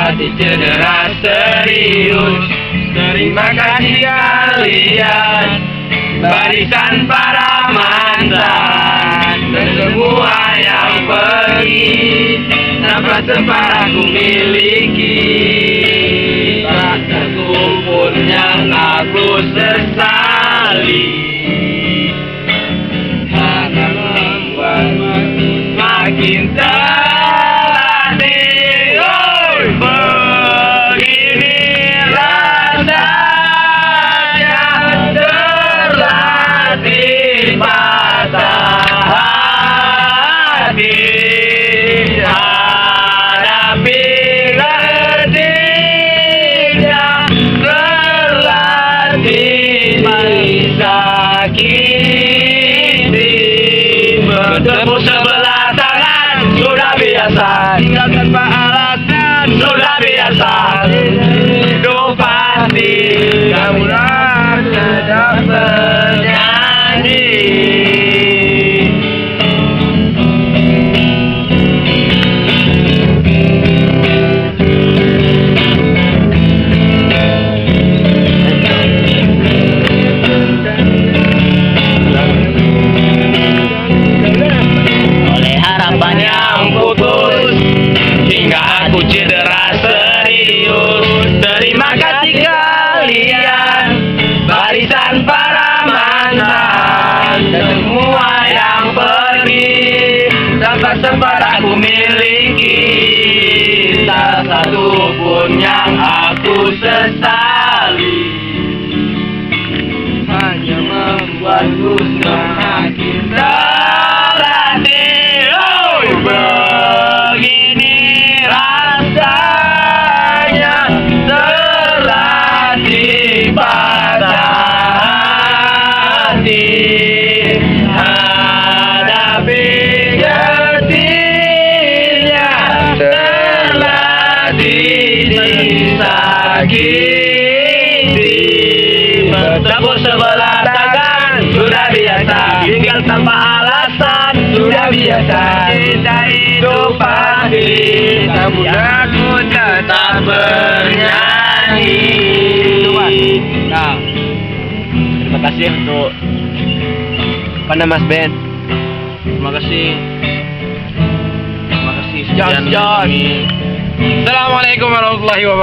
hati cedera serius. Terima kasih kalian, barisan para mantan, dan semua yang pergi tanpa sempat aku miliki. Tak satu pun yang aku sesali, hanya membuatku makin terlatih. Begini rasanya terlatih patah hati. Hadapi letihnya terlatih disakiti. Bertemu sebelah tangan sudah biasa, tinggal tanpa alasan sudah biasa. Hidup pasti kamu sedang bernyanyi. Oleh harapan yang putus hingga aku cedera serius. Terima kasih kalian, barisan para mantan, dan semua yang pergi tanpa sempat aku miliki. Tak satu pun yang aku sesali, hanya membuatku semakin terlatih. Begini rasanya terlatih patah hati. Hadapi getihnya terlatih disakiti. Bertepuk sebelah tangan sudah biasa, tinggal tanpa alasan sudah biasa. Kita hidup pasti, namun aku tetap bernyanyi. Nah, terima kasih untuk Mas Ben. Terima kasih. Terima kasih sekian. John. Assalamualaikum warahmatullahi wabarakatuh.